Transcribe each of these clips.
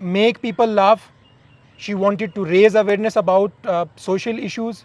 make people laugh. She wanted to raise awareness about social issues,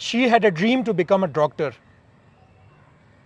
she had a dream to become a doctor.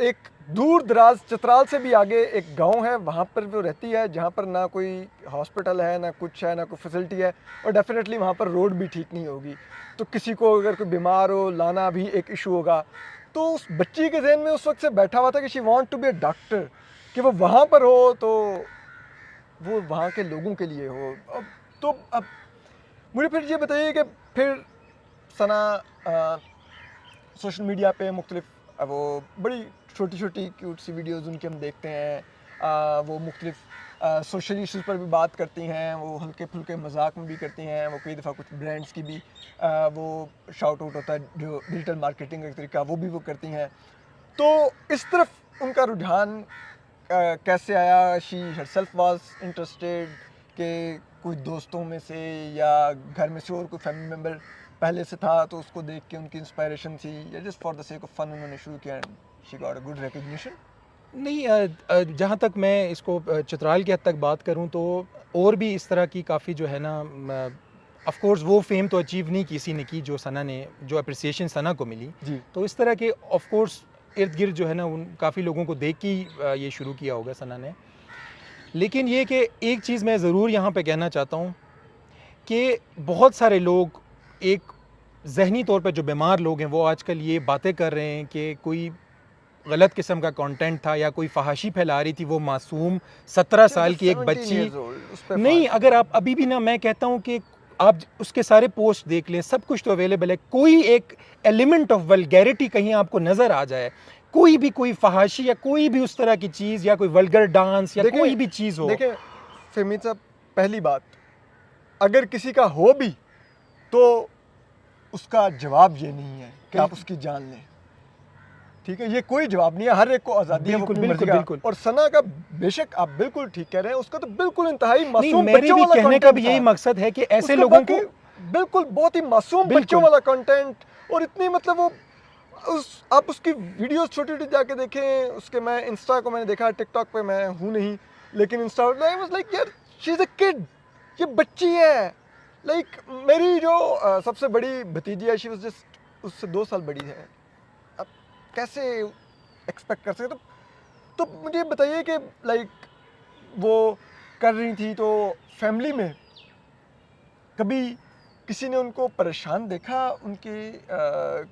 ایک دور دراز چترال سے بھی آگے ایک گاؤں ہے, وہاں پر وہ رہتی ہے جہاں پر نہ کوئی ہاسپٹل ہے, نہ کچھ ہے, نہ کوئی فیسلٹی ہے, اور ڈیفینیٹلی وہاں پر روڈ بھی ٹھیک نہیں ہوگی. تو کسی کو اگر کوئی بیمار ہو لانا بھی ایک ایشو ہوگا. تو اس بچی کے ذہن میں اس وقت سے بیٹھا ہوا تھا کہ she want to be a doctor, کہ وہ وہاں پر ہو تو وہ وہاں کے لوگوں کے لیے ہو. تو اب مجھے پھر یہ بتائیے کہ پھر ثنا سوشل میڈیا پہ مختلف وہ بڑی چھوٹی چھوٹی کیوٹ سی ویڈیوز ان کی ہم دیکھتے ہیں, وہ مختلف سوشل ایشوز پر بھی بات کرتی ہیں, وہ ہلکے پھلکے مذاق میں بھی کرتی ہیں, وہ کئی دفعہ کچھ برانڈس کی بھی وہ شاؤٹ آؤٹ ہوتا ہے, جو ڈیجیٹل مارکیٹنگ کا طریقہ وہ بھی وہ کرتی ہیں. تو اس طرف ان کا رجحان کیسے آیا؟ شی ہر سیلف واز انٹرسٹیڈ کہ کوئی دوستوں میں سے یا گھر میں سے اور کوئی فیملی ممبر پہلے سے تھا تو اس کو دیکھ کے ان کی انسپائریشن تھی, یا just for the sake of fun انہوں نے شروع کیا and she got a good recognition? نہیں, جہاں تک میں اس کو چترال کی حد تک بات کروں تو اور بھی اس طرح کی کافی جو ہے نا, آف کورس وہ فیم تو اچیو نہیں کسی نے کی جو ثنا نے, جو اپریسیشن ثنا کو ملی. جی تو اس طرح کے آف کورس ارد گرد جو ہے نا ان کافی لوگوں کو دیکھ کے یہ شروع کیا ہوگا ثنا نے. لیکن یہ کہ ایک چیز میں ضرور یہاں پہ کہنا چاہتا ہوں کہ بہت سارے لوگ, ایک ذہنی طور پہ جو بیمار لوگ ہیں, وہ آج کل یہ باتیں کر رہے ہیں کہ کوئی غلط قسم کا کانٹینٹ تھا یا کوئی فحاشی پھیلا رہی تھی وہ معصوم 17 سال کی ایک بچی. نہیں, اگر آپ ابھی بھی نا, میں کہتا ہوں کہ آپ اس کے سارے پوسٹ دیکھ لیں, سب کچھ تو اویلیبل ہے, کوئی ایک ایلیمنٹ آف ولگیرٹی کہیں آپ کو نظر آ جائے, کوئی بھی کوئی فحاشی یا کوئی بھی اس طرح کی چیز یا کوئی ولگر ڈانس یا کوئی بھی چیز ہو. دیکھیں فہمید صاحب, پہلی بات, اگر کسی کا ہو بھی تو اس کا جواب یہ نہیں ہے کہ آپ اس کی جان لیں. ٹھیک ہے, یہ کوئی جواب نہیں ہے, ہر ایک کو آزادی ہے اپنی مرضی کا. اور ثنا کا بے شک آپ بالکل ٹھیک کہہ رہے ہیں, اس کا تو بالکل انتہائی معصوم میرے بھی کہنے کا بھی یہی مقصد ہے کہ ایسے لوگوں کو بالکل بہت ہی معصوم بچوں والا کنٹینٹ, اور اتنی مطلب وہ آپ اس کی ویڈیوز چھوٹی چھوٹی جا کے دیکھیں. اس کے میں انسٹا کو میں نے دیکھا, ٹک ٹاک پہ میں ہوں نہیں, لیکن انسٹا لائک یار شی از اے کڈ, یہ بچی ہے. لائک میری جو سب سے بڑی بھتیجی ہے, شی واز جسٹ اس سے 2 سال بڑی ہے. اب کیسے ایکسپیکٹ کر سکتے؟ تو مجھے بتائیے کہ لائک وہ کر رہی تھی تو فیملی میں کبھی کسی نے ان کو پریشان دیکھا, ان کے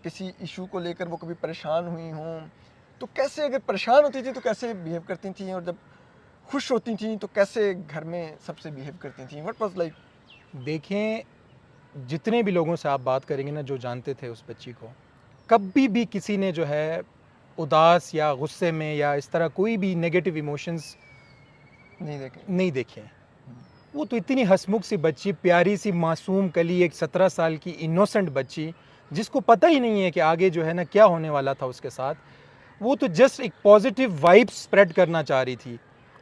کسی ایشو کو لے کر وہ کبھی پریشان ہوئی ہوں؟ تو کیسے, اگر پریشان ہوتی تھی تو کیسے بیہیو کرتی تھیں, اور جب خوش ہوتی تھیں تو کیسے گھر میں سب سے بیہیو کرتی تھیں؟ What was like? دیکھیں, جتنے بھی لوگوں سے آپ بات کریں گے نا جو جانتے تھے اس بچی کو, کبھی بھی کسی نے جو ہے اداس یا غصے میں یا اس طرح کوئی بھی نیگیٹو ایموشنز نہیں دیکھے. وہ تو اتنی ہسمکھ سی بچی, پیاری سی معصوم کلی, ایک 17 سال کی انوسنٹ بچی جس کو پتہ ہی نہیں ہے کہ آگے جو ہے نا کیا ہونے والا تھا اس کے ساتھ. وہ تو جسٹ ایک پازیٹیو وائب سپریڈ کرنا چاہ رہی تھی.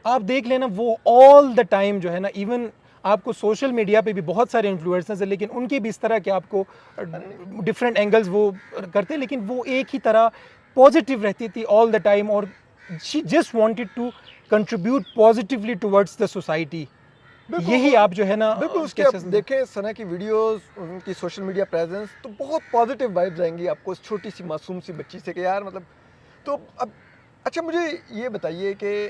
آپ دیکھ لینا, وہ آل دا ٹائم جو ہے نا, ایون آپ کو سوشل میڈیا پہ بھی بہت سارے انفلوئنسرز ہیں, لیکن ان کے بھی اس طرح کے آپ کو ڈفرینٹ اینگلز وہ کرتے, لیکن وہ ایک ہی طرح پازیٹیو رہتی تھی آل دا ٹائم, اور she just wanted to contribute positively towards the society. یہی آپ جو ہے نا بالکل اس کے آپ دیکھیں ثنا کی ویڈیوز, ان کی سوشل میڈیا پریزنس, تو بہت پازیٹیو وائبز آئیں گی آپ کو اس چھوٹی سی معصوم سی بچی سے کہ یار مطلب. تو اب اچھا مجھے یہ بتائیے کہ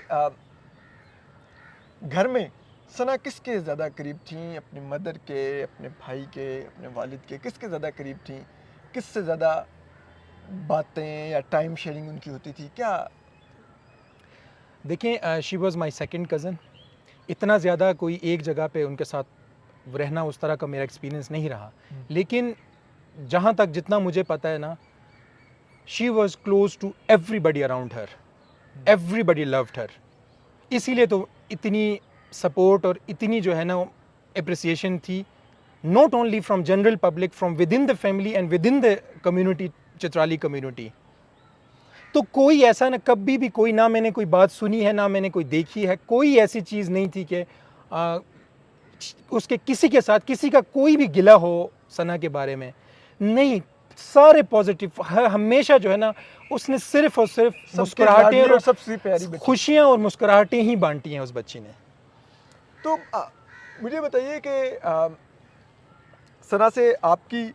گھر میں ثنا کس کے زیادہ قریب تھیں؟ اپنی مدر کے, اپنے بھائی کے, اپنے والد کے, کس کے زیادہ قریب تھیں؟ کس سے زیادہ باتیں یا ٹائم شیئرنگ ان کی ہوتی تھی کیا؟ دیکھیں, she was my second cousin. اتنا زیادہ کوئی ایک جگہ پہ ان کے ساتھ رہنا اس طرح کا میرا ایکسپیرینس نہیں رہا, لیکن جہاں تک جتنا مجھے پتہ ہے نا, she was close to everybody around her, everybody loved her. اسی لیے تو اتنی سپورٹ اور اتنی جو ہے نا اپریسیشن تھی, not only from general public, from with in the family and with in the community, Chitrali community. تو کوئی ایسا نہ کبھی بھی کوئی, نہ میں نے کوئی بات سنی ہے نہ میں نے کوئی دیکھی ہے, کوئی ایسی چیز نہیں تھی کہ اس کے کسی کے ساتھ کسی کا کوئی بھی گلہ ہو ثنا کے بارے میں. نہیں, سارے پازیٹیو, ہمیشہ جو ہے نا اس نے صرف اور صرف مسکراہٹیں اور سب سے پیاری خوشیاں اور مسکراہٹیں ہی بانٹی ہیں اس بچی نے. تو مجھے بتائیے کہ ثنا سے آپ کی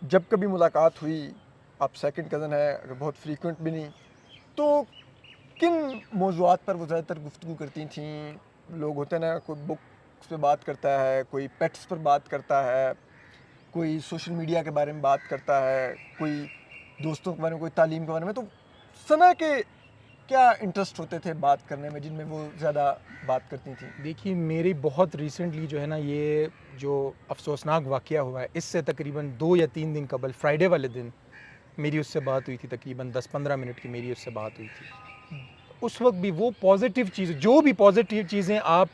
جب کبھی ملاقات ہوئی, آپ سیکنڈ کزن ہے, اگر بہت فریکوینٹ بھی نہیں, تو کن موضوعات پر وہ زیادہ تر گفتگو کرتی تھیں؟ لوگ ہوتے ہیں نا، کوئی بکس پہ بات کرتا ہے، کوئی پیٹس پر بات کرتا ہے، کوئی سوشل میڈیا کے بارے میں بات کرتا ہے، کوئی دوستوں کے بارے میں، کوئی تعلیم کے بارے میں. تو ثنا کے کیا انٹرسٹ ہوتے تھے بات کرنے میں جن میں وہ زیادہ بات کرتی تھیں؟ دیکھیے میری بہت ریسنٹلی جو ہے نا یہ جو افسوسناک واقعہ ہوا ہے اس سے تقریباً 2 یا 3 دن قبل فرائیڈے والے دن میری اس سے بات ہوئی تھی، تقریباً 10-15 منٹ کی میری اس سے بات ہوئی تھی. اس وقت بھی وہ پازیٹیو چیز، جو بھی پازیٹیو چیزیں آپ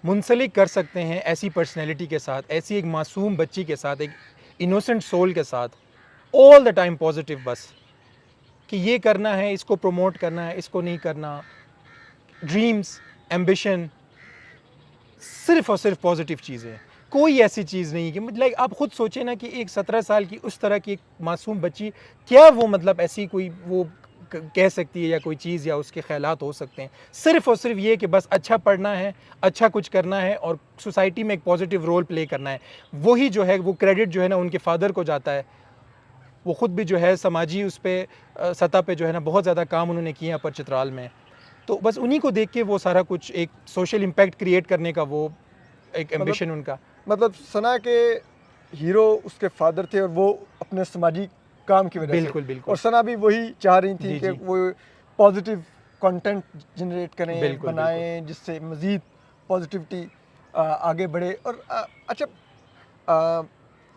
منسلک کر سکتے ہیں ایسی پرسنالٹی کے ساتھ، ایسی ایک معصوم بچی کے ساتھ، ایک انوسنٹ سول کے ساتھ، آل دا ٹائم پازیٹیو، بس کہ یہ کرنا ہے، اس کو پروموٹ کرنا ہے، اس کو نہیں کرنا، ڈریمز، ایمبیشن، صرف اور صرف پازیٹیو چیزیں. کوئی ایسی چیز نہیں کہ لائک آپ خود سوچیں نا کہ ایک 17 سال کی اس طرح کی ایک معصوم بچی کیا وہ مطلب ایسی کوئی وہ کہہ سکتی ہے یا کوئی چیز یا اس کے خیالات ہو سکتے ہیں. صرف اور صرف یہ کہ بس اچھا پڑھنا ہے، اچھا کچھ کرنا ہے اور سوسائٹی میں ایک پازیٹیو رول پلے کرنا ہے. وہی جو ہے وہ کریڈٹ جو ہے نا ان کے فادر کو جاتا ہے. وہ خود بھی جو ہے سماجی اس پہ سطح پہ جو ہے نا بہت زیادہ کام انہوں نے کیا پر چترال میں. تو بس انہی کو دیکھ کے وہ سارا کچھ ایک سوشل امپیکٹ کریٹ کرنے کا وہ ایک ایمبیشن ان کا. مطلب ثنا کے ہیرو اس کے فادر تھے اور وہ اپنے سماجی کام کی وجہ سے، بالکل بالکل، اور ثنا بھی وہی چاہ رہی تھی جی کہ جی وہ پازیٹیو کنٹینٹ جنریٹ کریں، بالکل بنائیں، جس سے مزید پازیٹیوٹی آگے بڑھے. اور اچھا،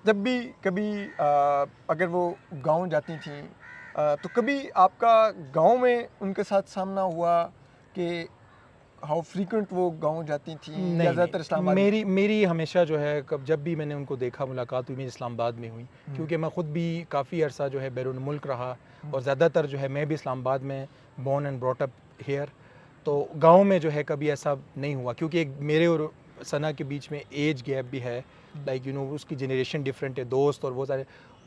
جب بھی کبھی اگر وہ گاؤں جاتی تھیں تو کبھی آپ کا گاؤں میں ان کے ساتھ سامنا ہوا کہ ہاؤ فریکوینٹ وہ گاؤں جاتی تھیں یا نہیں زیادہ تر اسلام آباد؟ میری ہمیشہ جو ہے جب بھی میں نے ان کو دیکھا، ملاقات ہوئی، میں اسلام آباد میں ہوئی، کیونکہ میں خود بھی کافی عرصہ جو ہے بیرون ملک رہا اور زیادہ تر جو ہے میں بھی اسلام آباد میں born and brought up here. تو گاؤں میں جو ہے کبھی ایسا نہیں ہوا، کیونکہ ایک میرے اور ثنا کے بیچ میں ایج گیپ بھی ہے، لائک یو نو اس کی جنریشن ڈفرینٹ ہے، دوست اور وہ سارے.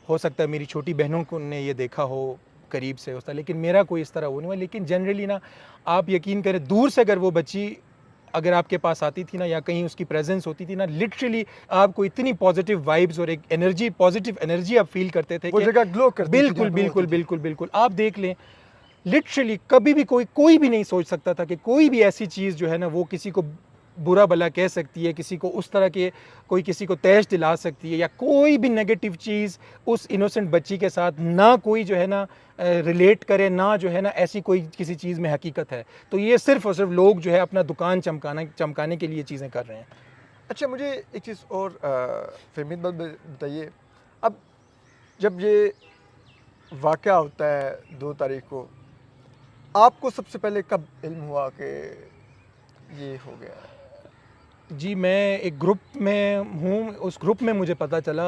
ہو سکتا ہے میری چھوٹی بہنوں کو نے یہ دیکھا ہو قریب سے ہوتا، لیکن میرا کوئی اس طرح وہ نہیں ہوا. لیکن جنرلی نا آپ یقین کریں، دور سے اگر وہ بچی اگر آپ کے پاس آتی تھی نا یا کہیں اس کی پریزنس ہوتی تھی نا، لٹرلی آپ کو اتنی پازیٹیو وائبز اور ایک انرجی، پازیٹیو انرجی آپ فیل کرتے تھے وہ کہ جگہ گلو کرتی تھی بالکل جہاں پہ وہ بالکل ہوتی تھی. بالکل بالکل. آپ دیکھ لیں لٹرلی کبھی بھی کوئی بھی نہیں سوچ سکتا تھا کہ کوئی بھی ایسی چیز جو ہے نا وہ کسی کو برا بلا کہہ سکتی ہے، کسی کو اس طرح کے کوئی کسی کو تیش دلا سکتی ہے، یا کوئی بھی نیگیٹو چیز اس انوسنٹ بچی کے ساتھ نہ کوئی جو ہے نا ریلیٹ کرے، نہ جو ہے نا ایسی کوئی کسی چیز میں حقیقت ہے. تو یہ صرف اور صرف لوگ جو ہے اپنا دکان چمکانے کے لیے چیزیں کر رہے ہیں. اچھا، مجھے ایک چیز اور فہمید بتائیے، اب جب یہ واقعہ ہوتا ہے 2 تاریخ کو، آپ کو سب سے پہلے کب علم ہوا کہ یہ ہو گیا؟ جی میں ایک گروپ میں ہوں، اس گروپ میں مجھے پتہ چلا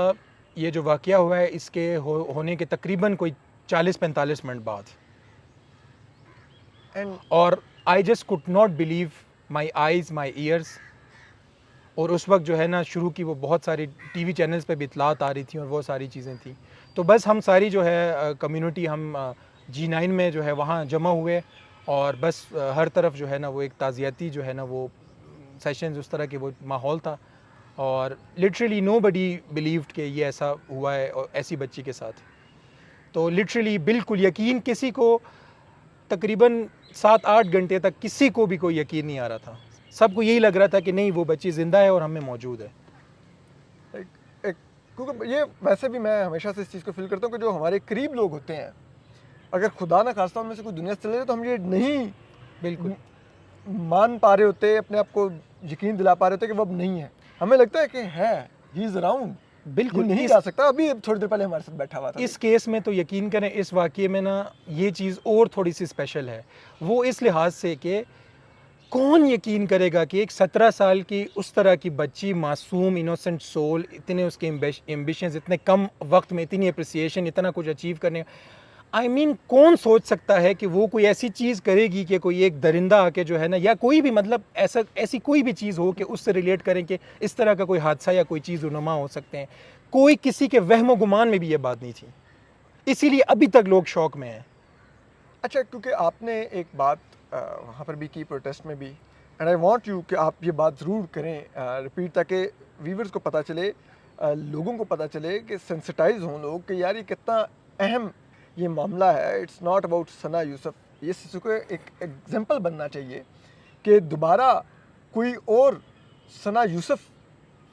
یہ جو واقعہ ہوا ہے اس کے ہونے کے تقریباً کوئی 40-45 منٹ بعد. اینڈ اور I just could not believe my eyes, my ears. اور اس وقت جو ہے نا شروع کی وہ بہت ساری ٹی وی چینلز پہ بھی اطلاعات آ رہی تھیں اور وہ ساری چیزیں تھیں. تو بس ہم ساری جو ہے کمیونٹی، ہم G9 میں جو ہے وہاں جمع ہوئے اور بس ہر طرف جو ہے نا وہ ایک تعزیتی جو ہے نا وہ سیشنز، اس طرح کے وہ ماحول تھا. اور لٹرلی نو بڈی بلیوڈ کہ یہ ایسا ہوا ہے اور ایسی بچی کے ساتھ. تو لٹرلی بالکل یقین کسی کو تقریباً 7-8 گھنٹے تک کسی کو بھی کوئی یقین نہیں آ رہا تھا. سب کو یہی لگ رہا تھا کہ نہیں وہ بچی زندہ ہے اور ہم میں موجود ہے. کیونکہ یہ ویسے بھی میں ہمیشہ سے اس چیز کو فیل کرتا ہوں کہ جو ہمارے قریب لوگ ہوتے ہیں، اگر خدا نہ خواستہ ان میں سے کوئی دنیا سے چلے جائے تو ہم یہ نہیں بالکل مان پا رہے ہوتے، اپنے آپ کو یقین دلا پا رہے ہوتے کہ وہ اب نہیں ہے. ہمیں لگتا ہے کہ ہے، ہی از اراؤنڈ، بالکل. نہیں جا سکتا، ابھی تھوڑی دیر پہلے ہمارے ساتھ بیٹھا ہوا تھا. اس کیس میں تو یقین کریں اس واقعے میں نا یہ چیز اور تھوڑی سی اسپیشل ہے. وہ اس لحاظ سے کہ کون یقین کرے گا کہ ایک 17 سال کی اس طرح کی بچی، معصوم انوسنٹ سول، اتنے اس کے ایمبیشنز، اتنے کم وقت میں اتنی اپریسیشن، اتنا کچھ اچیو کرنے، کون سوچ سکتا ہے کہ وہ کوئی ایسی چیز کرے گی کہ کوئی ایک درندہ آ کے جو ہے نا، یا کوئی بھی مطلب ایسی کوئی بھی چیز ہو کہ اس سے ریلیٹ کریں کہ اس طرح کا کوئی حادثہ یا کوئی چیز رونما ہو سکتے ہیں. کوئی کسی کے وہم و گمان میں بھی یہ بات نہیں تھی. اسی لیے ابھی تک لوگ شوق میں ہیں. اچھا، کیونکہ آپ نے ایک بات وہاں پر بھی کی، پروٹیسٹ میں بھی، اینڈ آئی وانٹ یو کہ آپ یہ بات ضرور کریں ریپیٹ، تاکہ ویورز کو پتہ چلے، لوگوں کو پتہ چلے، کہ سینسٹائز ہوں لوگ کہ یار یہ کتنا اہم یہ معاملہ ہے. اٹس ناٹ اباؤٹ ثنا یوسف، یہ سسو کو ایک ایگزامپل بننا چاہیے کہ دوبارہ کوئی اور ثنا یوسف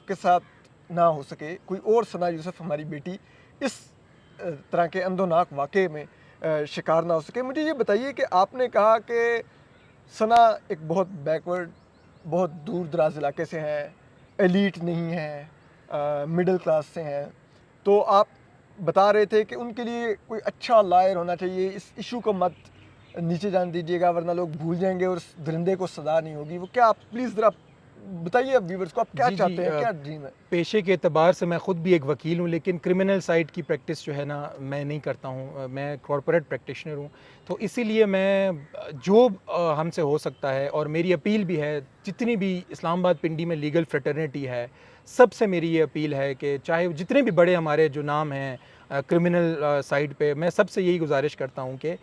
کے ساتھ نہ ہو سکے، کوئی اور ثنا یوسف ہماری بیٹی اس طرح کے اندوناک واقعے میں شکار نہ ہو سکے۔ مجھے یہ بتائیے کہ آپ نے کہا کہ ثنا ایک بہت بیکورڈ، بہت دور دراز علاقے سے ہیں، ایلیٹ نہیں ہیں، مڈل کلاس سے ہیں، تو آپ بتا رہے تھے کہ ان کے لیے کوئی اچھا لائر ہونا چاہیے، اس ایشو کو مت نیچے جان دیجیے گا ورنہ لوگ بھول جائیں گے اور اس درندے کو سزا نہیں ہوگی۔ وہ کیا، آپ پلیز ذرا بتائیے اب ویورز کو، آپ کیا چاہتے ہیں، کیا ڈریم ہے؟ پیشے کے اعتبار سے میں خود بھی ایک وکیل ہوں، لیکن کرمنل سائڈ کی پریکٹس جو ہے نا میں نہیں کرتا ہوں، میں کارپوریٹ پریکٹیشنر ہوں، تو اسی لیے میں جو ہم سے ہو سکتا ہے، اور میری اپیل بھی ہے جتنی بھی اسلام آباد پنڈی میں لیگل فریٹرنیٹی ہے سب سے میری یہ اپیل ہے کہ چاہے جتنے بھی بڑے ہمارے جو نام ہیں کرمنل سائڈ پہ، میں سب سے یہی گزارش کرتا ہوں کہ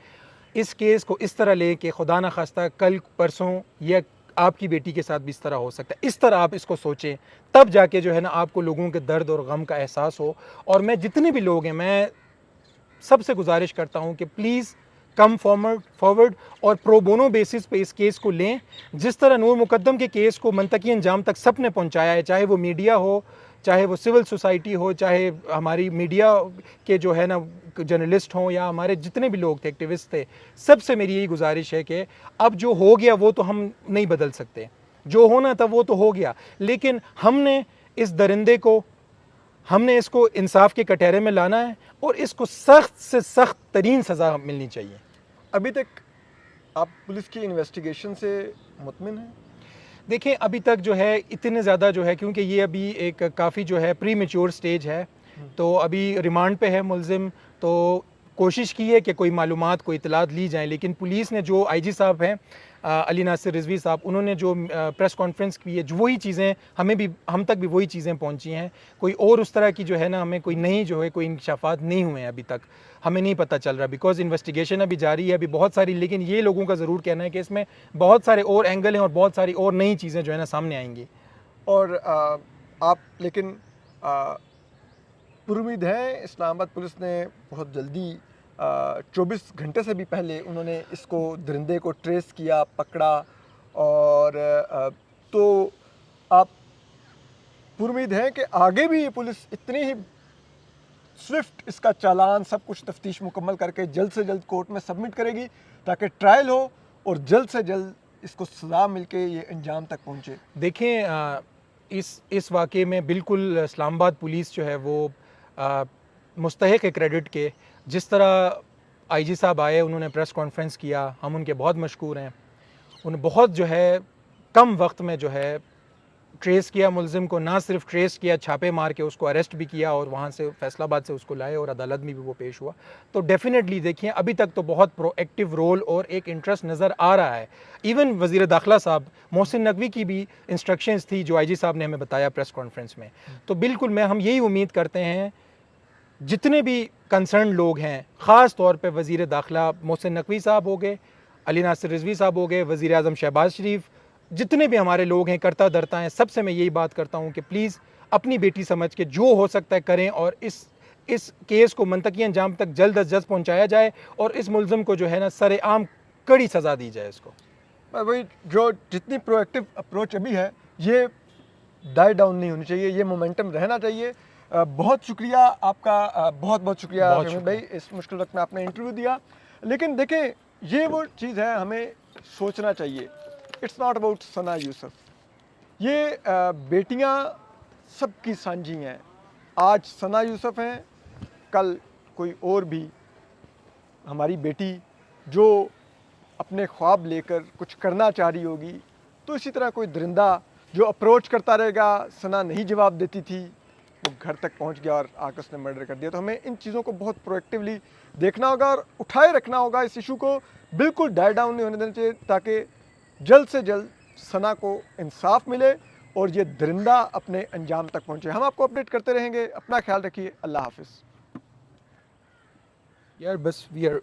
اس کیس کو اس طرح لے کہ خدا نہ خواستہ کل پرسوں یا آپ کی بیٹی کے ساتھ بھی اس طرح ہو سکتا ہے، اس طرح آپ اس کو سوچیں، تب جا کے جو ہے نا آپ کو لوگوں کے درد اور غم کا احساس ہو۔ اور میں جتنے بھی لوگ ہیں میں سب سے گزارش کرتا ہوں کہ پلیز کم فارورڈ اور پرو بونو بیسس پہ اس کیس کو لیں، جس طرح نور مقدم کے کیس کو منطقی انجام تک سب نے پہنچایا ہے، چاہے وہ میڈیا ہو، چاہے وہ سول سوسائٹی ہو، چاہے ہماری میڈیا کے جو ہے نا جرنلسٹ ہوں یا ہمارے جتنے بھی لوگ تھے، ایکٹیوسٹ تھے، سب سے میری یہی گزارش ہے کہ اب جو ہو گیا وہ تو ہم نہیں بدل سکتے، جو ہونا تھا وہ تو ہو گیا، لیکن ہم نے اس درندے کو، ہم نے اس کو انصاف کے کٹہرے میں لانا ہے اور اس کو سخت سے سخت ترین سزا ملنی چاہیے۔ ابھی تک آپ پولیس کی انویسٹیگیشن سے مطمئن ہیں؟ دیکھیں ابھی تک جو ہے اتنے زیادہ جو ہے، کیونکہ یہ ابھی ایک کافی جو ہے پری میچور سٹیج ہے، تو ابھی ریمانڈ پہ ہے ملزم، تو کوشش کی ہے کہ کوئی معلومات، کوئی اطلاعات لی جائیں، لیکن پولیس نے جو آئی جی صاحب ہیں علی ناصر رضوی صاحب، انہوں نے جو پریس کانفرنس کی ہے، جو وہی چیزیں ہم تک بھی وہی چیزیں پہنچی ہیں، کوئی اور اس طرح کی جو ہے نا ہمیں کوئی نہیں جو ہے کوئی انکشافات نہیں ہوئے ہیں ابھی تک، ہمیں نہیں پتہ چل رہا، بیکاز انویسٹیگیشن ابھی جاری ہے، ابھی بہت ساری، لیکن یہ لوگوں کا ضرور کہنا ہے کہ اس میں بہت سارے اور اینگل ہیں اور بہت ساری اور نئی چیزیں جو ہے نا سامنے آئیں گی۔ اور آپ لیکن پر امید ہیں اسلام آباد پولیس نے بہت جلدی 24 گھنٹے سے بھی پہلے انہوں نے اس کو، درندے کو ٹریس کیا، پکڑا، اور تو آپ پر امید ہیں کہ آگے بھی یہ پولیس اتنی ہی سوئفٹ اس کا چالان سب کچھ تفتیش مکمل کر کے جلد سے جلد کورٹ میں سبمٹ کرے گی تاکہ ٹرائل ہو اور جلد سے جلد اس کو سزا مل کے یہ انجام تک پہنچے؟ دیکھیں اس واقعے میں بالکل اسلام آباد پولیس جو ہے وہ مستحق ہے کریڈٹ کے، جس طرح آئی جی صاحب آئے، انہوں نے پریس کانفرنس کیا، ہم ان کے بہت مشکور ہیں، انہوں نے بہت جو ہے کم وقت میں جو ہے ٹریس کیا ملزم کو، نہ صرف ٹریس کیا، چھاپے مار کے اس کو اریسٹ بھی کیا اور وہاں سے فیصل آباد سے اس کو لائے اور عدالت میں بھی وہ پیش ہوا۔ تو ڈیفینیٹلی دیکھیں ابھی تک تو بہت پرو ایکٹیو رول اور ایک انٹرسٹ نظر آ رہا ہے۔ ایون وزیر داخلہ صاحب محسن نقوی کی بھی انسٹرکشنز تھی جو آئی جی صاحب نے ہمیں بتایا پریس کانفرنس میں، تو بالکل ہم یہی امید کرتے ہیں جتنے بھی کنسرن لوگ ہیں، خاص طور پہ وزیر داخلہ محسن نقوی صاحب ہو گئے، علی ناصر رضوی صاحب ہو گئے، وزیر اعظم شہباز شریف، جتنے بھی ہمارے لوگ ہیں کرتا درتا ہیں، سب سے میں یہی بات کرتا ہوں کہ پلیز اپنی بیٹی سمجھ کے جو ہو سکتا ہے کریں اور اس کیس کو منطقی انجام تک جلد از جلد پہنچایا جائے اور اس ملزم کو جو ہے نا سر عام کڑی سزا دی جائے اس کو۔ وہی جو جتنی پرو ایکٹیو اپروچ ابھی ہے یہ ڈائی ڈاؤن نہیں ہونی چاہیے، یہ مومنٹم رہنا چاہیے۔ بہت شکریہ آپ کا، بہت بہت شکریہ فہمی بھائی، اس مشکل وقت میں آپ نے انٹرویو دیا۔ لیکن دیکھیں یہ وہ چیز ہے ہمیں سوچنا چاہیے، اٹس ناٹ اباؤٹ ثنا یوسف، یہ بیٹیاں سب کی سانجھی ہیں، آج ثنا یوسف ہیں، کل کوئی اور بھی ہماری بیٹی جو اپنے خواب لے کر کچھ کرنا چاہ رہی ہوگی، تو اسی طرح کوئی درندہ جو اپروچ کرتا رہے گا، ثنا نہیں جواب دیتی تھی، وہ گھر تک پہنچ گیا اور آ کے اس نے مرڈر کر دیا۔ تو ہمیں ان چیزوں کو بہت پرو ایکٹیولی دیکھنا ہوگا اور اٹھائے رکھنا ہوگا، اس ایشو کو بالکل ڈائی ڈاؤن نہیں ہونے دینا چاہیے تاکہ جلد سے جلد ثنا کو انصاف ملے اور یہ درندہ اپنے انجام تک پہنچے۔ ہم آپ کو اپڈیٹ کرتے رہیں گے، اپنا خیال رکھیے، اللہ حافظ۔ یار بس وی آر